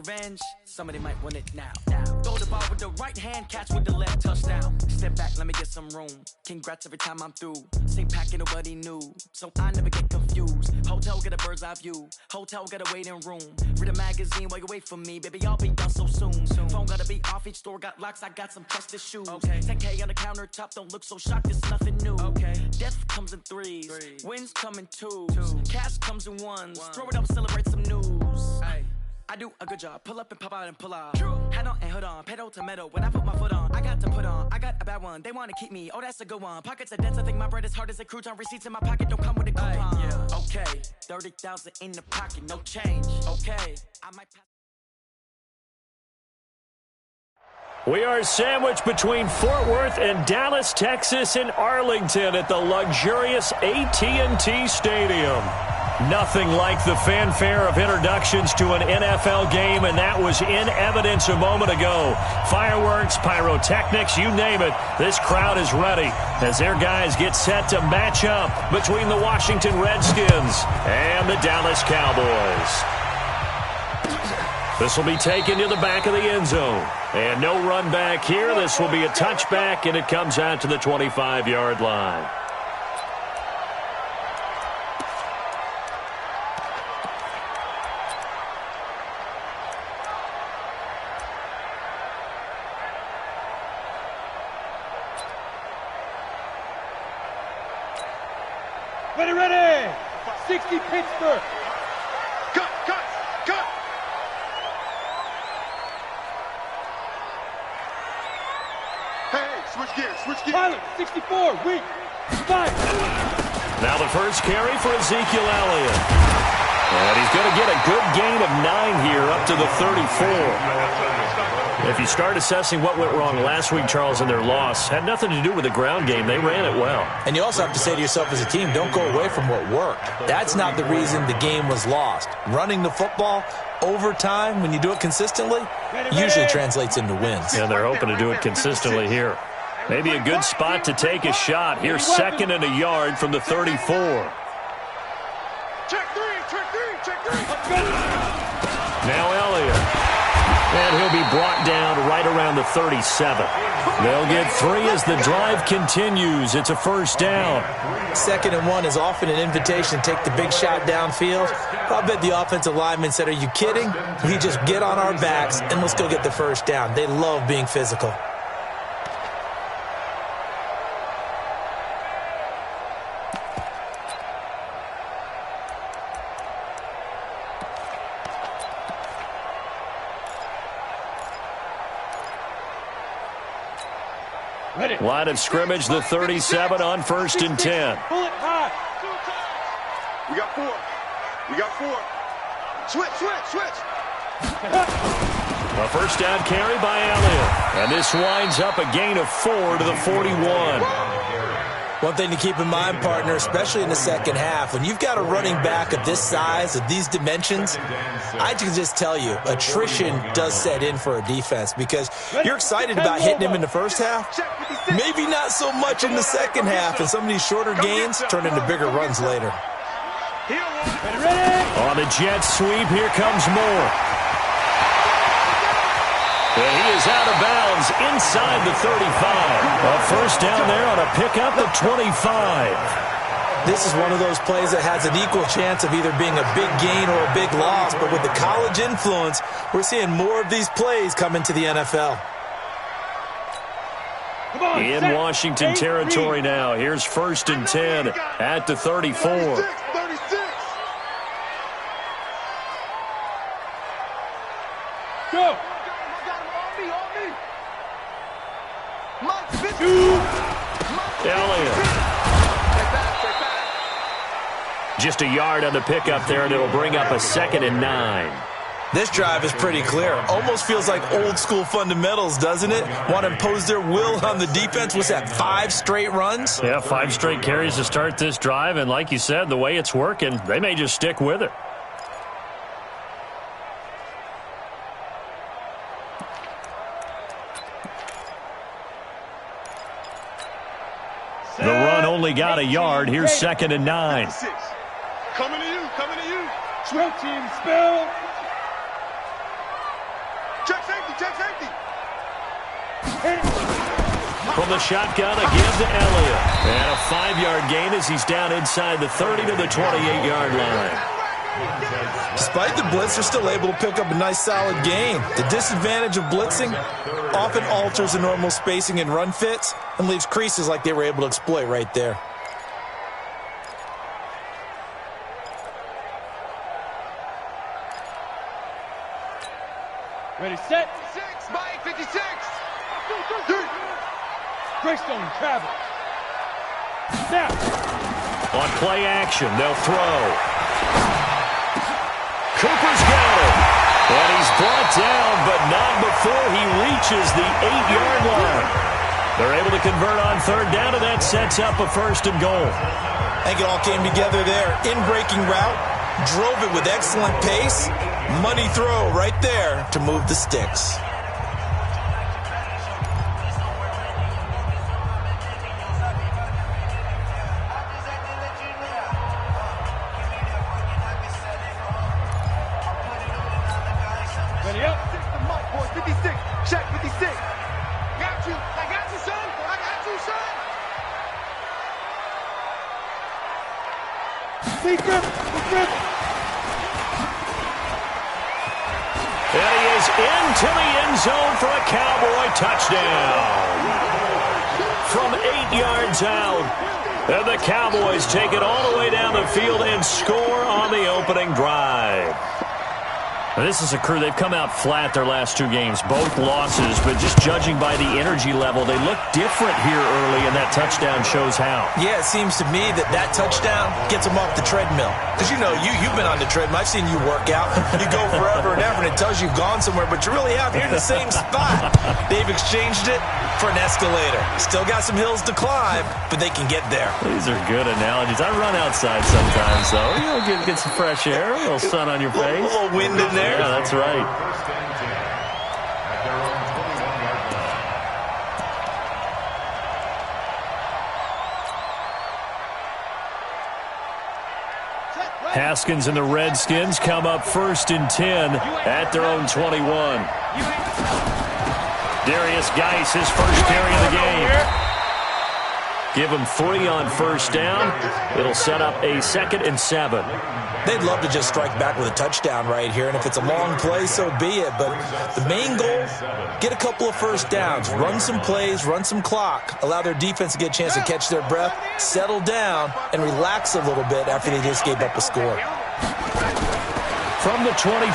revenge, somebody might win it now. Throw the ball with the right hand, catch with the left, touchdown. Step back, let me get some room. Congrats every time I'm through. Same packet, nobody knew, so I never get confused. Hotel get a bird's eye view. Hotel get a waiting room. Read a magazine while you wait for me, baby. I'll be done so soon. Phone gotta be off. Each store got locks. I got some trusted shoes. 10K on the countertop. Don't look so shocked. It's nothing new. Death comes in threes. Wins come in twos. Cash comes in ones. Throw it up, celebrate some news. I do a good job. Pull up and pop out and pull out. Head on and hood on. Pedal to metal. When I put my foot on, I got to put on. I got a bad one. They want to keep me. Oh, that's a good one. Pockets are dense. I think my bread is hard as a crouton. Receipts in my pocket don't come with a coupon. Okay, 30,000 in the pocket, no change. Okay, I might pass. We are sandwiched between Fort Worth and Dallas, Texas, and Arlington at the luxurious AT&T Stadium. Nothing like the fanfare of introductions to an NFL game, and that was in evidence a moment ago. Fireworks, pyrotechnics, you name it, this crowd is ready as their guys get set to match up between the Washington Redskins and the Dallas Cowboys. This will be taken to the back of the end zone. And no run back here. This will be a touchback, and it comes out to the 25-yard line. Ready! 60 Pittsburgh! Cut! Hey, switch gears! Pilot, 64, weak, 5. Now the first carry for Ezekiel Elliott. And he's going to get a good gain of 9 here up to the 34. If you start assessing what went wrong last week, Charles, in their loss, had nothing to do with the ground game. They ran it well. And you also have to say to yourself as a team, don't go away from what worked. That's not the reason the game was lost. Running the football over time, when you do it consistently, usually translates into wins. And they're hoping to do it consistently here. Maybe a good spot to take a shot. Here's 2nd and a yard from the 34. Check three! Now Elliott. And he'll be brought down right around the 37. They'll get 3 as the drive continues. It's a first down. 2nd and 1 is often an invitation to take the big shot downfield. I bet the offensive lineman said, are you kidding? We just get on our backs and let's go get the first down. They love being physical. Line of scrimmage, the 37 on 1st and 10. Pull it high. We got 4. Switch. A first down carry by Elliott. And this winds up a gain of 4 to the 41. One thing to keep in mind, partner, especially in the second half, when you've got a running back of this size, of these dimensions, I can just tell you, attrition does set in for a defense because you're excited about hitting him in the first half. Maybe not so much in the second half, and some of these shorter gains turn into bigger runs later. On the jet sweep, here comes Moore. And he is out of bounds inside the 35. A first down there on a pickup of 25. This is one of those plays that has an equal chance of either being a big gain or a big loss, but with the college influence, we're seeing more of these plays come into the NFL. In Washington territory now. Here's 1st and 10 at the 34. 36. Go! Elliott. Just a yard on the pickup there, and it'll bring up a 2nd and 9. This drive is pretty clear. Almost feels like old school fundamentals, doesn't it? Want to impose their will on the defense. What's that, 5 straight runs? Yeah, 5 straight carries to start this drive, and like you said, the way it's working, they may just stick with it. The run only got a yard. Here's 2nd and 9. Coming to you. Swim team, spell. check safety. From the shotgun again to Elliott. And a 5-yard gain as he's down inside the 30 to the 28-yard line. Despite the blitz, they're still able to pick up a nice solid gain. The disadvantage of blitzing often alters the normal spacing and run fits and leaves creases like they were able to exploit right there. Ready, set. 6, Mike, 56. Greystone travel. Snap. On play action, they'll throw. Cooper's got it. And he's brought down, but not before he reaches the 8-yard line. They're able to convert on third down, and that sets up a 1st and goal. I think it all came together there. In-breaking route, drove it with excellent pace. Money throw right there to move the sticks. Ready up. 56. Check 56. Got you. I got you, son. I got you, son. Secret. And he is into the end zone for a Cowboy touchdown. From 8 yards out. And the Cowboys take it all the way down the field and score on the opening drive. This is a crew, they've come out flat their last 2 games, both losses, but just judging by the energy level, they look different here early, and that touchdown shows how. Yeah, it seems to me that touchdown gets them off the treadmill. Because, you know, you've been on the treadmill. I've seen you work out. You go forever and ever, and it tells you you've gone somewhere, but you really have. You're in the same spot. They've exchanged it for an escalator. Still got some hills to climb, but they can get there. These are good analogies. I run outside sometimes, though. You know, get some fresh air, a little sun on your face. A little wind in there. Yeah, that's right. Haskins and the Redskins come up 1st and 10 at their own 21. Darius Geis, his first carry of the game. Give him 3 on 1st down. It'll set up a 2nd and 7. They'd love to just strike back with a touchdown right here, and if it's a long play, so be it. But the main goal, get a couple of 1st downs, run some plays, run some clock, allow their defense to get a chance to catch their breath, settle down, and relax a little bit after they just gave up a score. From the 24,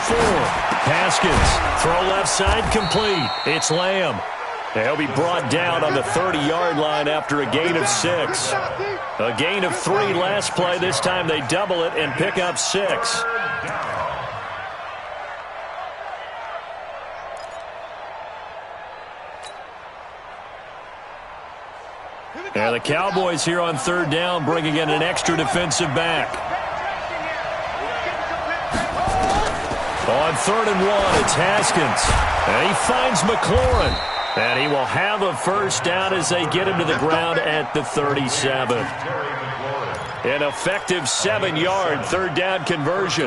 Haskins, throw left side complete. It's Lamb. He'll be brought down on the 30-yard line after a gain of 6. A gain of 3 last play. This time they double it and pick up 6. And the Cowboys here on 3rd down, bringing in an extra defensive back. On 3rd and 1, it's Haskins. And he finds McLaurin. And he will have a 1st down as they get him to the ground at the 37. An effective 7-yard 3rd down conversion.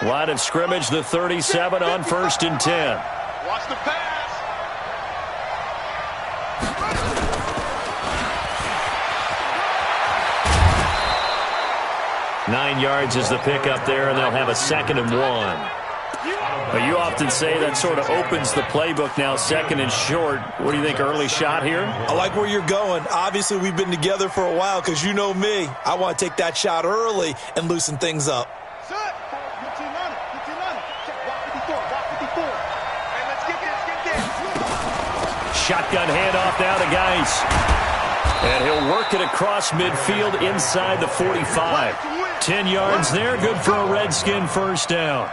Line of scrimmage, the 37 on 1st and 10. Watch the pass. 9 yards is the pickup there, and they'll have a 2nd and 1. But you often say that sort of opens the playbook now, 2nd and short. What do you think, early shot here? I like where you're going. Obviously, we've been together for a while because you know me. I want to take that shot early and loosen things up. Shotgun handoff now to Geis. And he'll work it across midfield inside the 45. 10 yards there, good for a Redskin 1st down.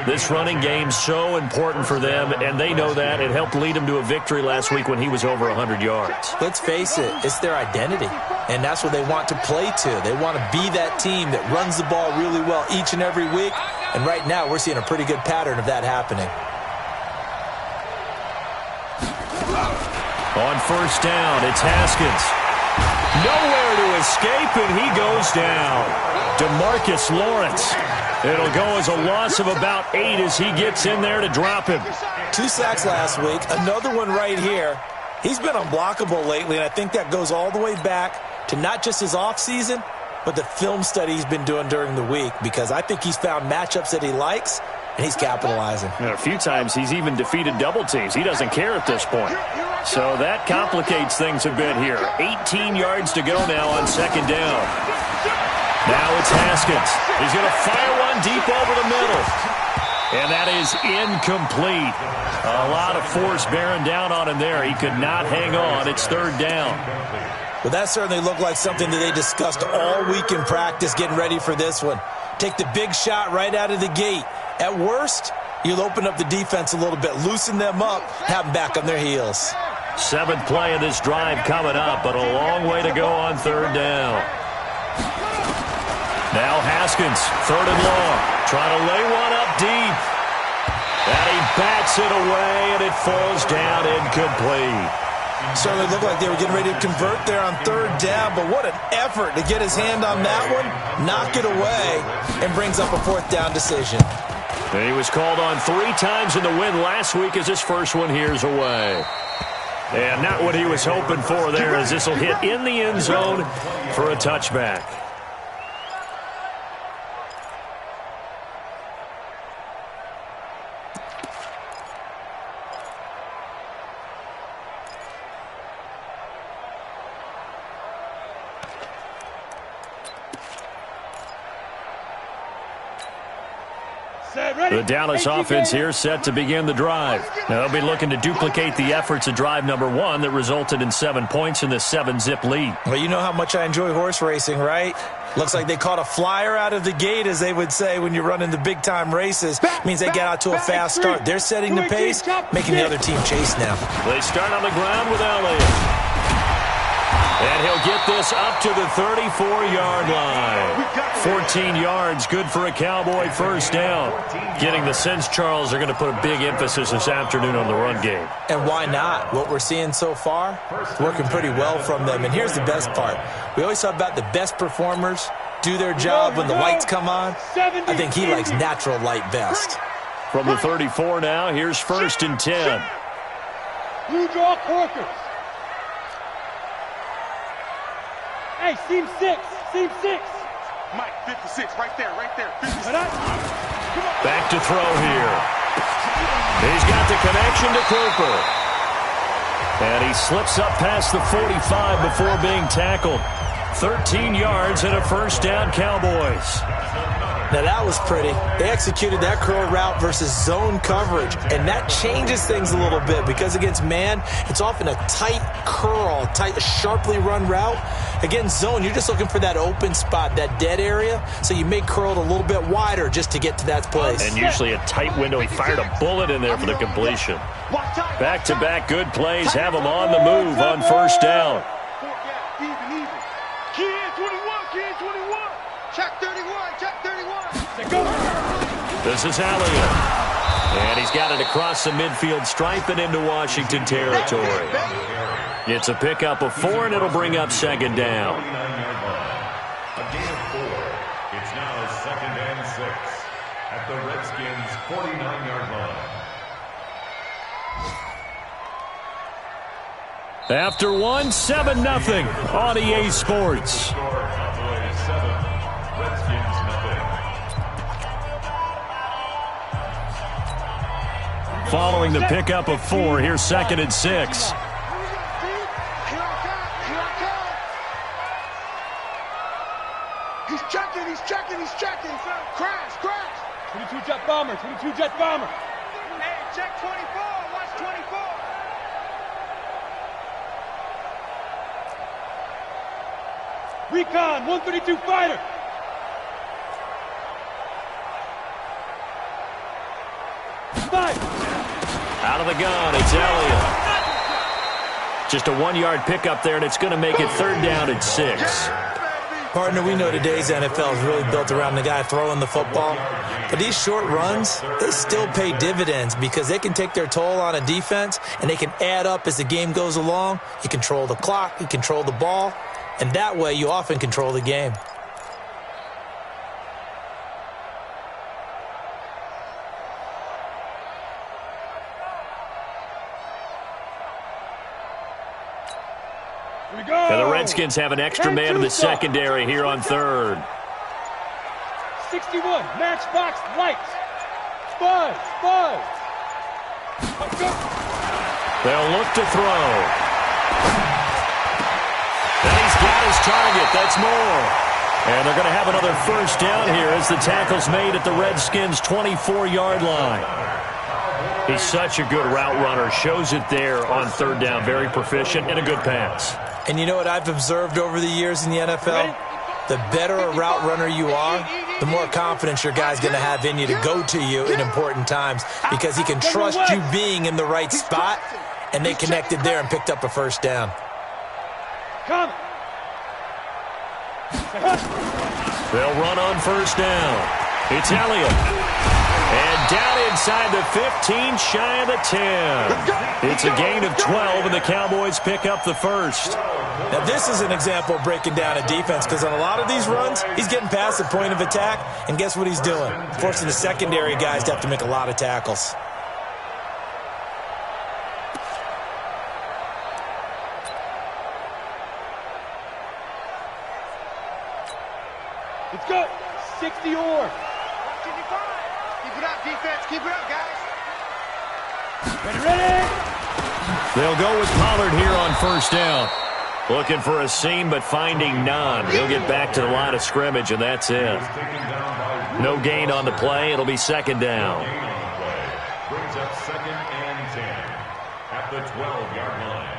This running game so important for them, and they know that. It helped lead them to a victory last week when he was over 100 yards. Let's face it, it's their identity, and that's what they want to play to. They want to be that team that runs the ball really well each and every week, and right now we're seeing a pretty good pattern of that happening. On 1st down, it's Haskins. Nowhere to escape, and he goes down. DeMarcus Lawrence. It'll go as a loss of about 8 as he gets in there to drop him. 2 sacks last week, another one right here. He's been unblockable lately, and I think that goes all the way back to not just his offseason, but the film study he's been doing during the week, because I think he's found matchups that he likes, and he's capitalizing. A few times he's even defeated double teams. He doesn't care at this point. So that complicates things a bit here. 18 yards to go now on second down. Now it's Haskins. He's going to fire one deep over the middle. And that is incomplete. A lot of force bearing down on him there. He could not hang on. It's third down. Well, that certainly looked like something that they discussed all week in practice getting ready for this one. Take the big shot right out of the gate. At worst, you'll open up the defense a little bit, loosen them up, have them back on their heels. 7th play of this drive coming up, but a long way to go on third down. Now Haskins, 3rd and long, trying to lay one up deep. And he bats it away, and it falls down incomplete. Certainly looked like they were getting ready to convert there on 3rd down, but what an effort to get his hand on that one, knock it away, and brings up a 4th down decision. And he was called on 3 times in the win last week as his first one here's away. And not what he was hoping for there, as this will hit in the end zone for a touchback. The Dallas offense here set to begin the drive. Now they'll be looking to duplicate the efforts of drive number 1 that resulted in 7 points in the 7-zip lead. Well, you know how much I enjoy horse racing, right? Looks like they caught a flyer out of the gate, as they would say when you're running the big-time races. Means they get out to a fast start. They're setting the pace, making the other team chase now. They start on the ground with Elliott. And he'll get this up to the 34-yard line. 14 yards, good for a Cowboy first down. Getting the sense, Charles, they're going to put a big emphasis this afternoon on the run game. And why not? What we're seeing so far, working pretty well from them. And here's the best part. We always talk about the best performers do their job when the lights come on. I think he likes natural light best. From the 34 now, here's 1st and 10. Blue draw Corkers. Hey, seam 6. Seam 6. Mike, 56, right there, right there. 56. Back to throw here. He's got the connection to Cooper. And he slips up past the 45 before being tackled. 13 yards and a first down, Cowboys. Now that was pretty. They executed that curl route versus zone coverage, and that changes things a little bit because against man, it's often a tight curl, tight, sharply run route. Against zone, you're just looking for that open spot, that dead area, so you may curl it a little bit wider just to get to that place. And usually a tight window. He fired a bullet in there for the completion. Back-to-back good plays have him on the move on first down. Kid 21. Check 31. This is Elliott. And he's got it across the midfield stripe and into Washington territory. It's a pickup of 4, and it'll bring up second down. A gain of 4. It's now 2nd and 6 at the Redskins' 49-yard line. After 1, 7-0 on EA Sports. Cowboys 7, Redskins 0. Following the pickup of 4, here's 2nd and 6. He's checking. Crash. 22 jet bomber. Hey, check 24. Watch 24. Recon, 132 fighter. Out of the gun, it's Elliott. Just a 1-yard pickup there, and it's going to make it 3rd down and 6. Partner, we know today's NFL is really built around the guy throwing the football. But these short runs, they still pay dividends because they can take their toll on a defense, and they can add up as the game goes along. You control the clock, you control the ball, and that way you often control the game. Redskins have an extra man in the secondary here on third. 61, matchbox lights. Buzz. They'll look to throw. And he's got his target. That's Moore. And they're going to have another first down here as the tackle's made at the Redskins' 24-yard line. He's such a good route runner. Shows it there on third down. Very proficient and a good pass. And you know what I've observed over the years in the NFL? The better a route runner you are, the more confidence your guy's going to have in you to go to you in important times because he can trust you being in the right spot, and they connected there and picked up a first down. Come. They'll run on first down. It's Elliott. And down inside the 15, shy of the 10. It's a gain of 12, and the Cowboys pick up the first. Now, this is an example of breaking down a defense because on a lot of these runs, he's getting past the point of attack, and guess what he's doing? Forcing the secondary guys to have to make a lot of tackles. Let's go. 60 or. Keep it up, defense. Keep it up, guys. Ready. They'll go with Pollard here on first down. Looking for a seam, but finding none. He'll get back to the line of scrimmage, and that's it. No gain on the play. It'll be second down. Brings up second and 10 at the 12-yard line.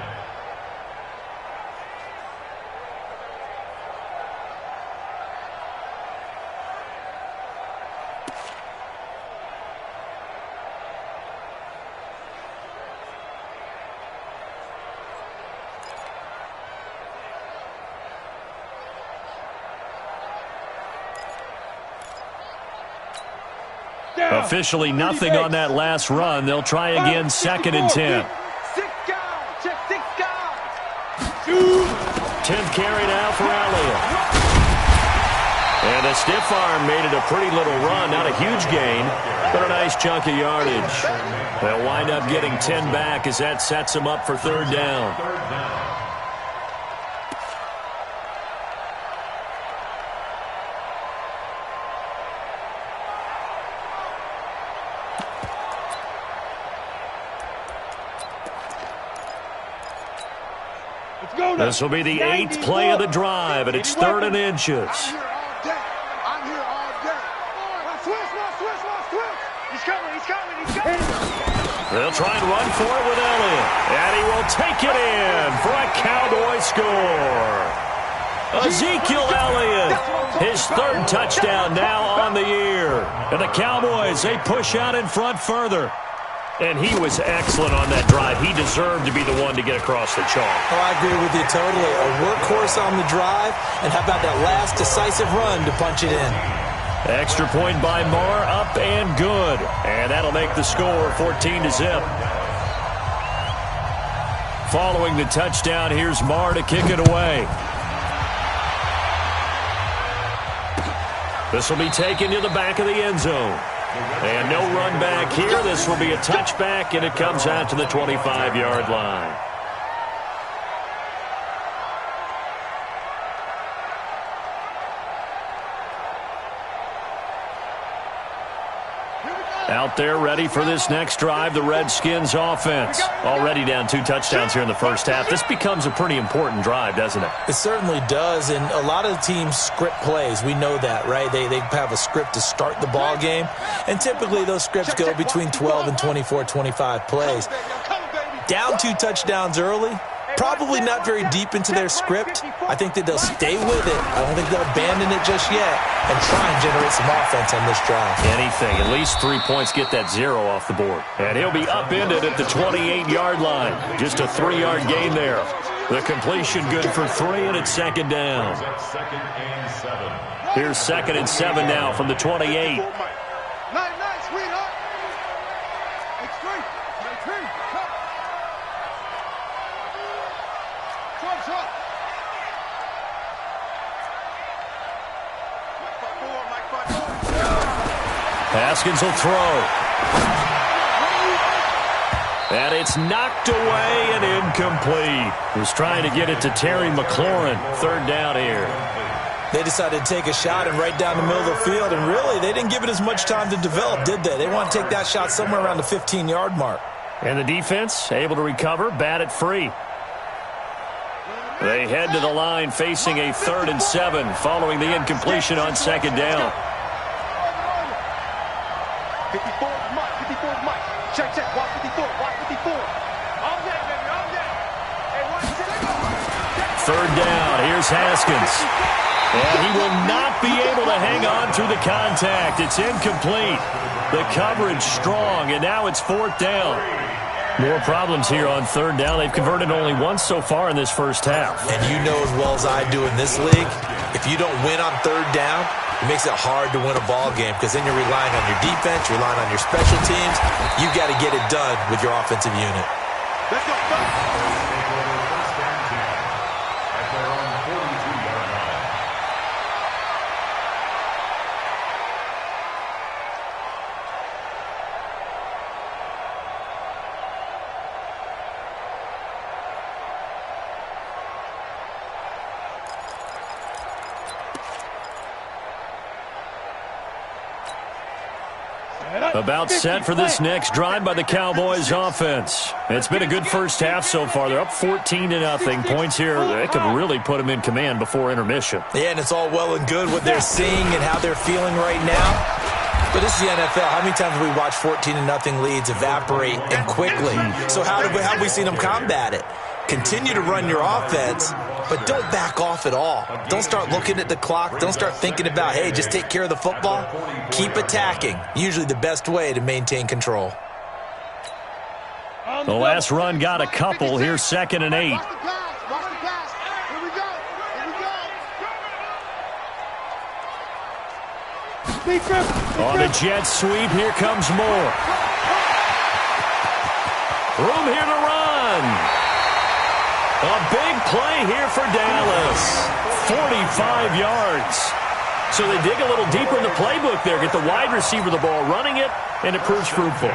Officially nothing on that last run. They'll try again, second and 10. 6 guys. Check 6 guys. 10th carry now for Elliott. And a stiff arm made it a pretty little run. Not a huge gain, but a nice chunk of yardage. They'll wind up getting 10 back as that sets them up for third down. This will be the 8th play of the drive, and it's third and inches. I'm here all day. Switch. He's coming. They'll try and run for it with Elliott, and he will take it in for a Cowboy score. Ezekiel Elliott, his third touchdown now on the year. And the Cowboys, they push out in front further. And he was excellent on that drive. He deserved to be the one to get across the chalk. Oh, I agree with you totally. A workhorse on the drive, and how about that last decisive run to punch it in? Extra point by Marr, up and good. And that'll make the score 14-0. Following the touchdown, here's Marr to kick it away. This will be taken to the back of the end zone. And no run back here. This will be a touchback, and it comes out to the 25-yard line. Out there ready for this next drive, the Redskins offense. Already down 2 touchdowns here in the first half. This becomes a pretty important drive, doesn't it? It certainly does, and a lot of teams script plays. We know that, right? They have a script to start the ball game, and typically those scripts go between 12 and 24, 25 plays. Down 2 touchdowns early, probably not very deep into their script. I think that they'll stay with it. I don't think they'll abandon it just yet and try and generate some offense on this drive. Anything. At least 3 points. Get that 0 off the board. And he'll be upended at the 28-yard line. Just a 3-yard gain there. The completion good for 3, and it's second down. Here's second and 7 now from the 28. Nice, sweetheart. X3. Truck. Mike 5-4. Haskins will throw. And it's knocked away and incomplete. He was trying to get it to Terry McLaurin. Third down here. They decided to take a shot and right down the middle of the field, and really, they didn't give it as much time to develop, did they? They want to take that shot somewhere around the 15-yard mark. And the defense able to recover, bat it free. They head to the line facing a 3rd and 7 following the incompletion on 2nd down. 54, Mike. 54, Mike. Check. Watch 54. Watch 54. All day, baby. All day. Hey, watch it. 3rd down. Here's Haskins. And he will not be able to hang on through the contact. It's incomplete. The coverage strong, and now it's 4th down. More problems here on 3rd down. They've converted only once so far in this first half. And you know as well as I do in this league, if you don't win on 3rd down, it makes it hard to win a ball game because then you're relying on your defense, you're relying on your special teams. You've got to get it done with your offensive unit. Let's go. About set for this next drive by the Cowboys offense. It's been a good first half so far. They're up 14-0. Points here, they could really put them in command before intermission. Yeah, and it's all well and good what they're seeing and how they're feeling right now. But this is the NFL. How many times have we watched 14-0 leads evaporate and quickly? So how have we seen them combat it? Continue to run your offense, but don't back off at all. Don't start looking at the clock. Don't start thinking about, hey, just take care of the football. Keep attacking. Usually the best way to maintain control. The last run got a couple. Here's 2nd and 8. Watch the pass. Here we go. On a jet sweep, here comes more. Room here to run. A big play here for Dallas. 45 yards. So they dig a little deeper in the playbook there. Get the wide receiver the ball, running it, and it proves fruitful.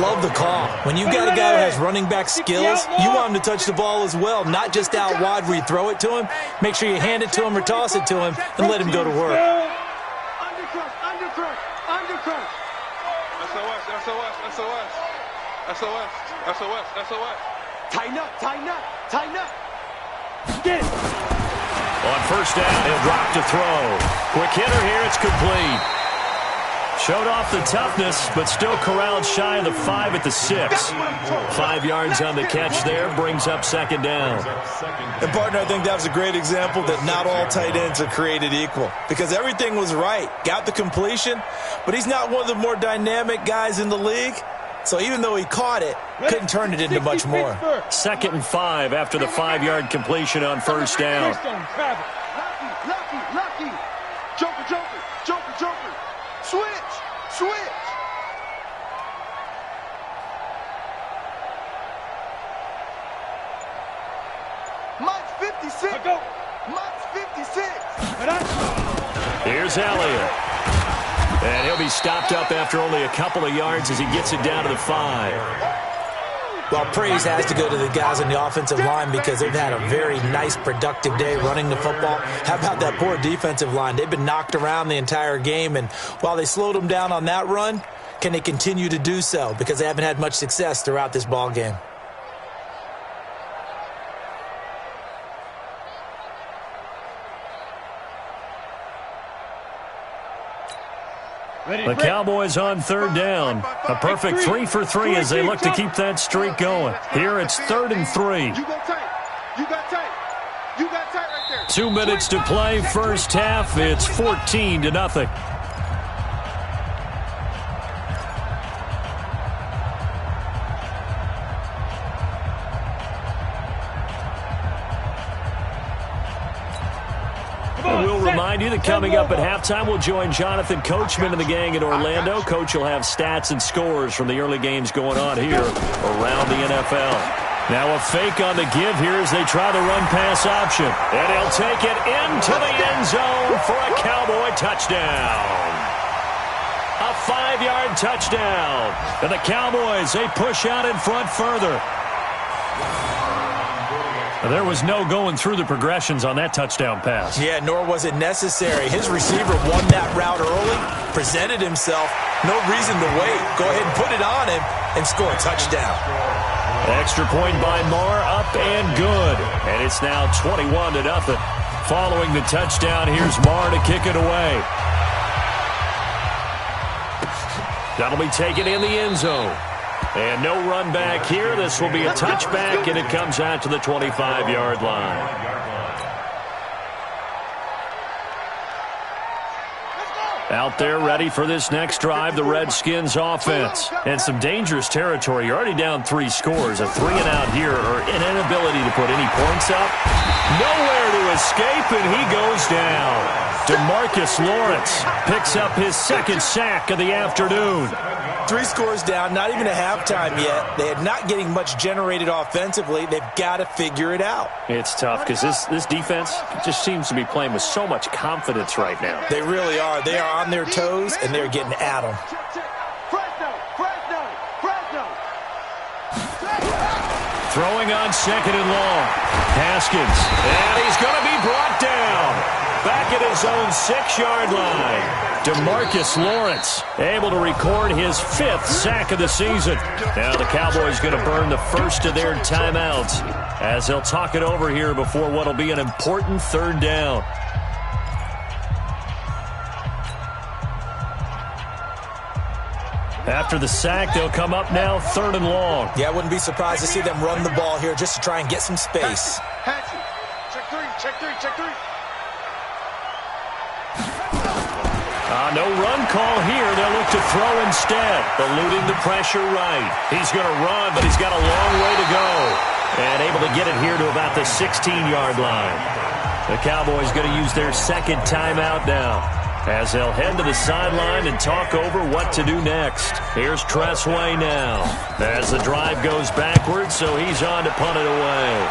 Love the call. When you've got a guy who has running back skills, you want him to touch the ball as well, not just out wide where you throw it to him. Make sure you hand it to him or toss it to him and let him go to work. Undercrush. SOS. Tighten up. Get it. On 1st down, he'll drop to throw. Quick hitter here, it's complete. Showed off the toughness, but still corralled shy of the 5 at the 6. 5 yards on the catch there, brings up 2nd down. And, partner, I think that was a great example that not all tight ends are created equal because everything was right. Got the completion, but he's not one of the more dynamic guys in the league. So even though he caught it, couldn't turn it into much more. 2nd and 5 after the 5-yard completion on 1st down. Lucky. Joker. Switch. Mike's 56. Mike's 56. Here's Elliott. And he'll be stopped up after only a couple of yards as he gets it down to the 5. Well, praise has to go to the guys on the offensive line because they've had a very nice, productive day running the football. How about that poor defensive line? They've been knocked around the entire game, and while they slowed them down on that run, can they continue to do so? Because they haven't had much success throughout this ball game. The Cowboys on 3rd down. A perfect 3 for 3 as they look to keep that streak going. Here it's 3rd and 3. You got tight right there. 2 minutes to play, first half. It's 14-0. We'll remind you that coming up at halftime, we'll join Jonathan Coachman and the gang in Orlando. Coach will have stats and scores from the early games going on here around the NFL. Now a fake on the give here as they try the run-pass option. And he'll take it into the end zone for a Cowboy touchdown. A 5-yard touchdown. And the Cowboys, they push out in front further. There was no going through the progressions on that touchdown pass. Yeah, nor was it necessary. His receiver won that route early, presented himself. No reason to wait. Go ahead and put it on him and score a touchdown. Extra point by Marr, up and good. And it's now 21-0. Following the touchdown, here's Marr to kick it away. That'll be taken in the end zone. And no run back here. This will be a touchback, and it comes out to the 25-yard line. Out there ready for this next drive, the Redskins offense. And some dangerous territory. You're already down 3 scores. A 3-and-out here, or an inability to put any points up. Nowhere to escape, and he goes down. DeMarcus Lawrence picks up his second sack of the afternoon. 3 scores down, not even a halftime yet. They are not getting much generated offensively. They've got to figure it out. It's tough because this defense just seems to be playing with so much confidence right now. They really are. They are on their toes, and they're getting at them. Throwing on 2nd and long. Haskins. And he's going to be brought down. Back at his own 6-yard line. DeMarcus Lawrence able to record his 5th sack of the season. Now the Cowboys going to burn the first of their timeouts as they'll talk it over here before what will be an important 3rd down. After the sack, they'll come up now 3rd and long. Yeah, I wouldn't be surprised to see them run the ball here just to try and get some space. Check three. No run call here. They'll look to throw instead. Eluding the pressure right. He's going to run, but he's got a long way to go. And able to get it here to about the 16-yard line. The Cowboys going to use their 2nd timeout now, as they'll head to the sideline and talk over what to do next. Here's Tressway now, as the drive goes backwards, so he's on to punt it away.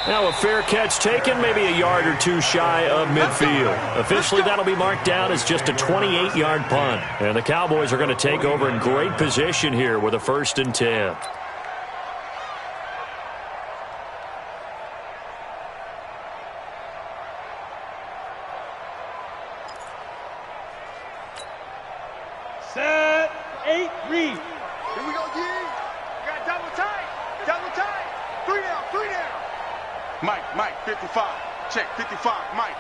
Now a fair catch taken, maybe a yard or 2 shy of midfield. Officially, that'll be marked down as just a 28-yard punt. And the Cowboys are going to take over in great position here with a 1st and 10. Set, 8, read. Here we go, G. Got double tight. 3 down. Mike, 55. Check, 55, Mike.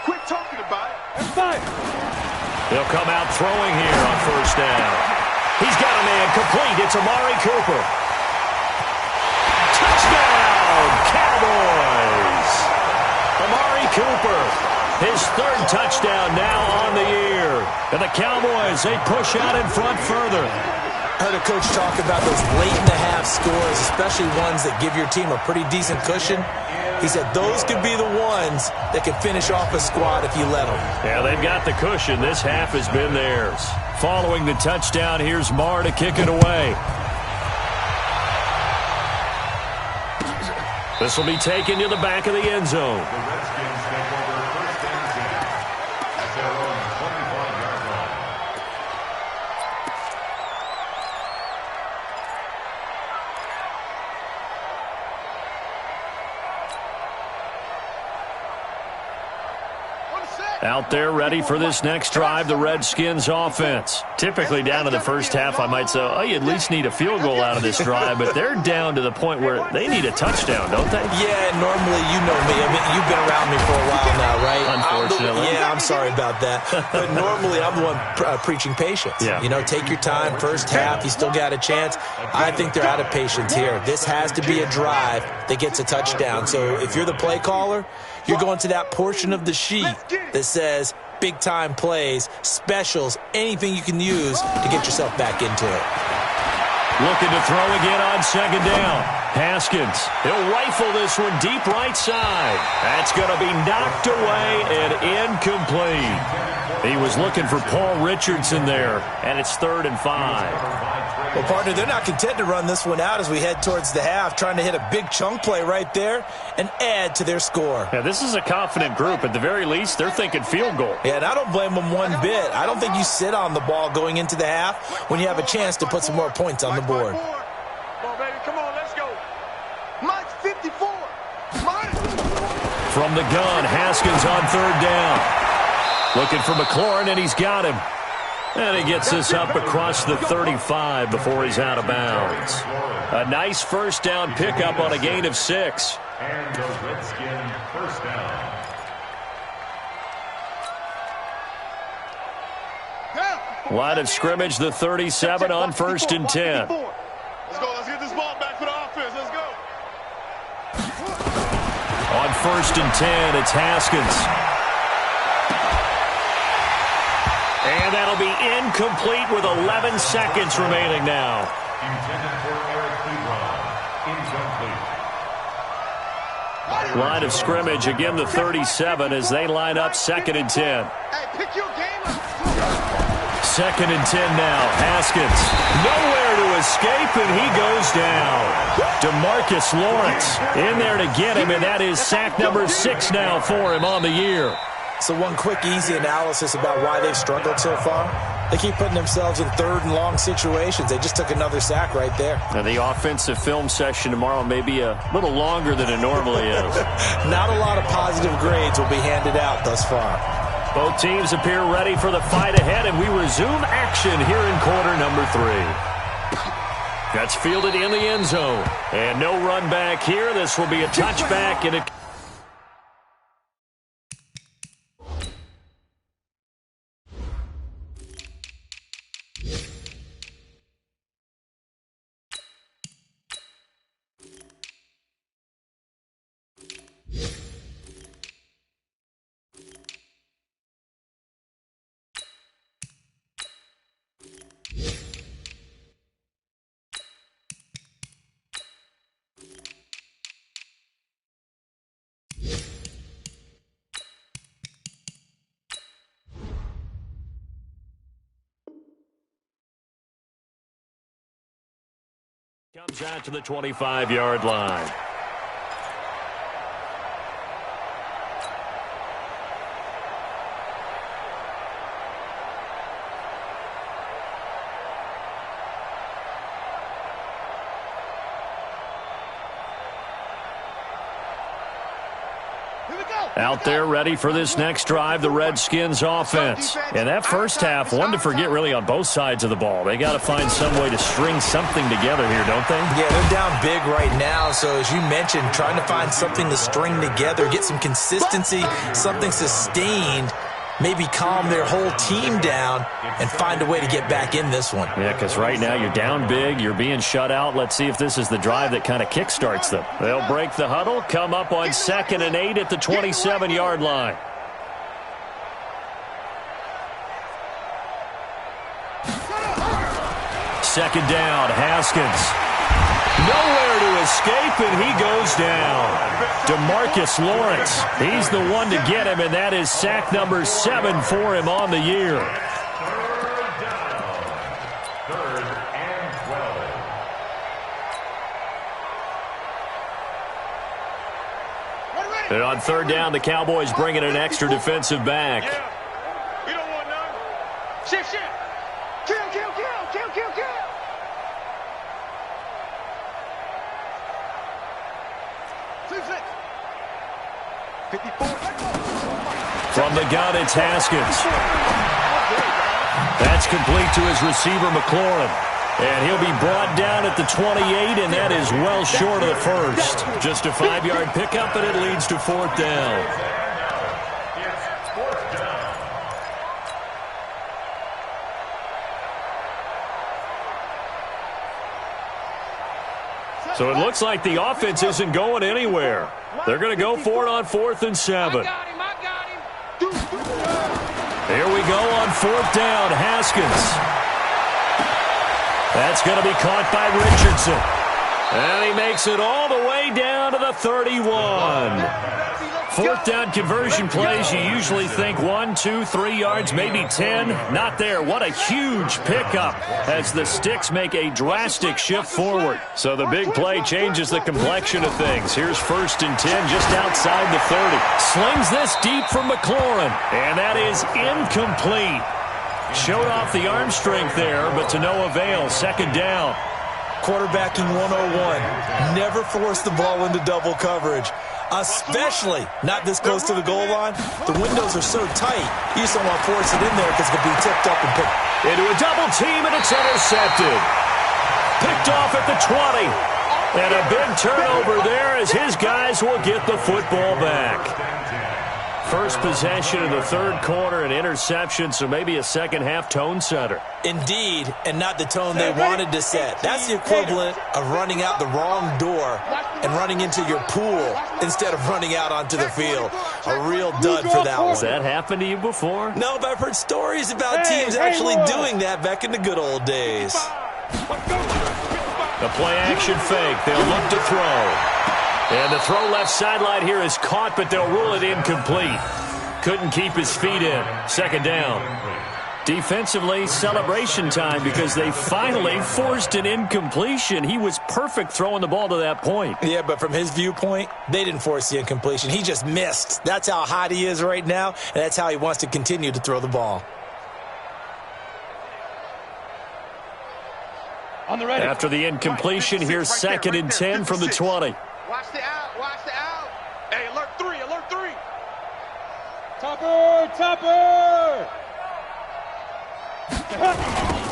Quit talking about it. That's 5. They'll come out throwing here on 1st down. He's got a man complete. It's Amari Cooper. Touchdown, Cowboys. Amari Cooper, his 3rd touchdown now on the year. And the Cowboys, they push out in front further. I heard a coach talk about those late-in-the-half scores, especially ones that give your team a pretty decent cushion. He said those could be the ones that can finish off a squad if you let them. Yeah, they've got the cushion. This half has been theirs. Following the touchdown, here's Marr to kick it away. This will be taken to the back of the end zone. The Redskins take over 1st and 10 at their own 25-yard line. Out there ready for this next drive, the Redskins offense. Typically down in the first half, I might say, oh, you at least need a field goal out of this drive, but they're down to the point where they need a touchdown, don't they? Yeah, normally, you know me. I mean, you've been around me for a while now, right? Unfortunately. I'm sorry about that. But normally, I'm the one preaching patience. Yeah. You know, take your time. First half, you still got a chance. I think they're out of patience here. This has to be a drive that gets a touchdown. So if you're the play caller, you're going to that portion of the sheet that says big-time plays, specials, anything you can use to get yourself back into it. Looking to throw again on 2nd down. Haskins, he'll rifle this one deep right side. That's going to be knocked away and incomplete. He was looking for Paul Richardson there, and it's 3rd and 5. Well, partner, they're not content to run this one out as we head towards the half, trying to hit a big chunk play right there and add to their score. Yeah, this is a confident group. At the very least, they're thinking field goal. Yeah, and I don't blame them one bit. I don't think you sit on the ball going into the half when you have a chance to put some more points on the board. Come on, baby. Come on, let's go. Mike's 54. From the gun, Haskins on third down. Looking for McLaurin, and he's got him. And he gets this up across the 35 before he's out of bounds. A nice first down pickup on a gain of 6. And the Redskin first down. Line of scrimmage, the 37 on 1st and 10. Let's go. Let's get this ball back for the offense. Let's go. On 1st and 10, it's Haskins. And that'll be incomplete with 11 seconds remaining now. Intended for Eric Ebron. Incomplete. Line of scrimmage, again the 37 as they line up 2nd and 10. Hey, pick your game up. 2nd and 10 now. Haskins nowhere to escape, and he goes down. DeMarcus Lawrence in there to get him, and that is sack number 6 now for him on the year. So one quick, easy analysis about why they've struggled so far. They keep putting themselves in 3rd and long situations. They just took another sack right there. Now the offensive film session tomorrow may be a little longer than it normally is. Not a lot of positive grades will be handed out thus far. Both teams appear ready for the fight ahead, and we resume action here in quarter number 3. That's fielded in the end zone. And no run back here. This will be a touchback, and it... comes out to the 25-yard line. Out there ready for this next drive, the Redskins offense. And that first half, one to forget really on both sides of the ball. They got to find some way to string something together here, don't they? Yeah, they're down big right now. So as you mentioned, trying to find something to string together, get some consistency, something sustained, maybe calm their whole team down and find a way to get back in this one. Yeah, because right now you're down big, you're being shut out. Let's see if this is the drive that kind of kickstarts them. They'll break the huddle, come up on 2nd and 8 at the 27-yard line. Second down, Haskins. Nowhere to escape, and he goes down. DeMarcus Lawrence, he's the one to get him, and that is sack number 7 for him on the year. 3rd and 12. And on 3rd down, the Cowboys bring in an extra defensive back. Yeah. We don't want none. Shift, shift. Kill, kill, kill, kill, kill, kill. From the gun, it's Haskins. That's complete to his receiver, McLaurin. And he'll be brought down at the 28, and that is well short of the first. Just a 5-yard pickup, and it leads to 4th down. It's 4th down. So it looks like the offense isn't going anywhere. They're going to go for it on 4th and 7. Here we go on 4th down, Haskins. That's going to be caught by Richardson. And he makes it all the way down to the 31. Fourth down conversion plays, you usually think 1, 2, 3 yards, maybe 10. Not there. What a huge pickup as the Sticks make a drastic shift forward. So the big play changes the complexion of things. Here's 1st and 10 just outside the 30. Slings this deep from McLaurin, and that is incomplete. Showed off the arm strength there, but to no avail. 2nd down. Quarterbacking 101. Never force the ball into double coverage. Especially not this close to the goal line. The windows are so tight, you just don't want to force it in there because it could be tipped up and picked. Into a double team, and it's intercepted. Picked off at the 20. And a big turnover there as his guys will get the football back. First possession in the 3rd quarter, an interception, so maybe a second-half tone setter. Indeed, and not the tone they wanted to set. That's the equivalent of running out the wrong door and running into your pool instead of running out onto the field. A real dud for that one. Has that happened to you before? No, but I've heard stories about teams actually doing that back in the good old days. The play-action fake. They'll look to throw. And the throw left sideline here is caught, but they'll rule it incomplete. Couldn't keep his feet in. 2nd down. Defensively, celebration time because they finally forced an incompletion. He was perfect throwing the ball to that point. Yeah, but from his viewpoint, they didn't force the incompletion. He just missed. That's how hot he is right now, and that's how he wants to continue to throw the ball. On the ready. After the incompletion, here's 2nd and 10 from the 20. Watch the out, watch the out. Hey, alert 3, alert 3. Topper, topper.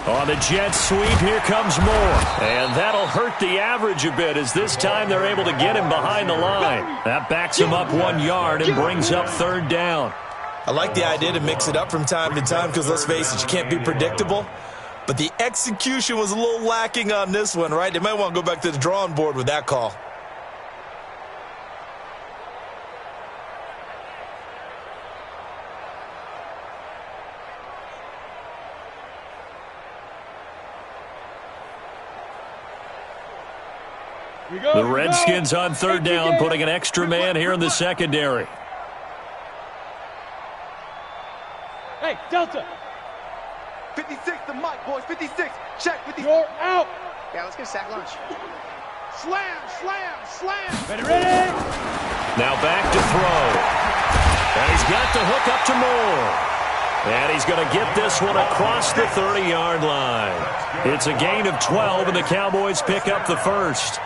On the jet sweep, here comes more. And that'll hurt the average a bit as this time they're able to get him behind the line. That backs him up 1 yard and brings up 3rd down. I like the idea to mix it up from time to time because, let's face it, you can't be predictable. But the execution was a little lacking on this one, right? They might want to go back to the drawing board with that call. The Redskins on 3rd down, putting an extra man here in the secondary. Hey, Delta. 56 to Mike, boys. 56. Check. 56. You're out. Yeah, let's get a sack lunch. Slam, slam, slam. Ready. Now back to throw. And he's got to hook up to Moore. And he's going to get this one across the 30-yard line. It's a gain of 12, and the Cowboys pick up the first.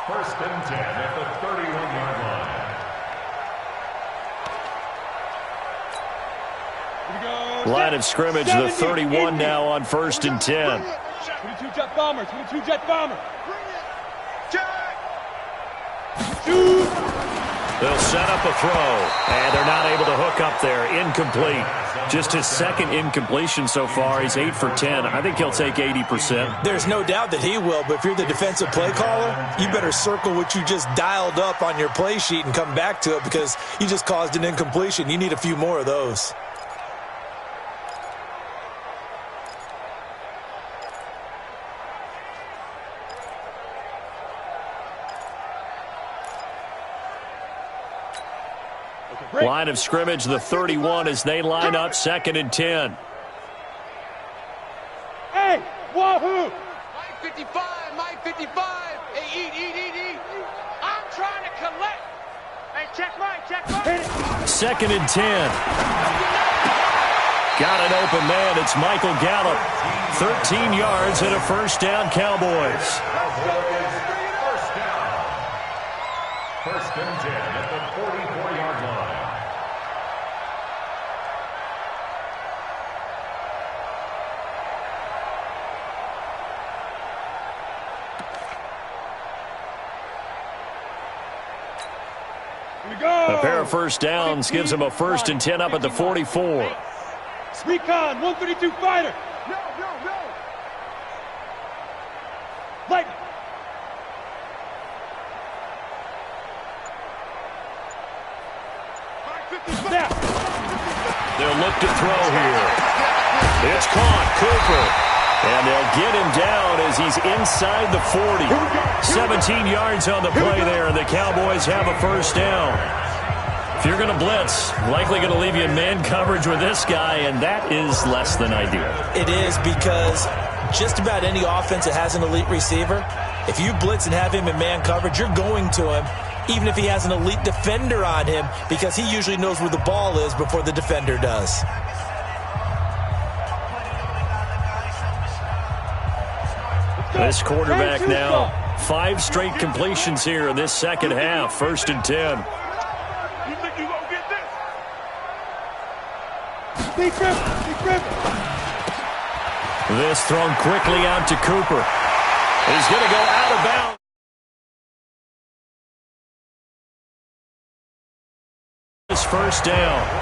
1st and 10 at the 31-yard line. Line of scrimmage, the 31 now on 1st and 10. 22 jet bomber, 22 jet bomber. They'll set up a throw, and they're not able to hook up there. Incomplete. Just his 2nd incompletion so far. He's 8 for 10. I think he'll take 80%. There's no doubt that he will, but if you're the defensive play caller, you better circle what you just dialed up on your play sheet and come back to it because you just caused an incompletion. You need a few more of those. Line of scrimmage, the 31 as they line up 2nd and 10. Hey, wahoo! Mike 55, Mike 55. Hey, eat. I'm trying to collect. Hey, check Mike. 2nd and 10. Got an open man. It's Michael Gallup. 13 yards and a 1st down, Cowboys. First down. 1st and 10 at the 44-yard line. A pair of 1st downs gives him a 1st and 10 up at the 44. Recon, 132 fighter. No. Lightning. Mike 55. Now. They'll look to throw here. It's caught. Cooper. And they'll get him down as he's inside the 40. 17 yards on the play there, and the Cowboys have a 1st down. If you're going to blitz, likely going to leave you in man coverage with this guy, and that is less than ideal. It is, because just about any offense that has an elite receiver, if you blitz and have him in man coverage, you're going to him, even if he has an elite defender on him, because he usually knows where the ball is before the defender does. This quarterback now, 5 straight completions here in this second half, 1st and 10. This thrown quickly out to Cooper. He's going to go out of bounds. This first down.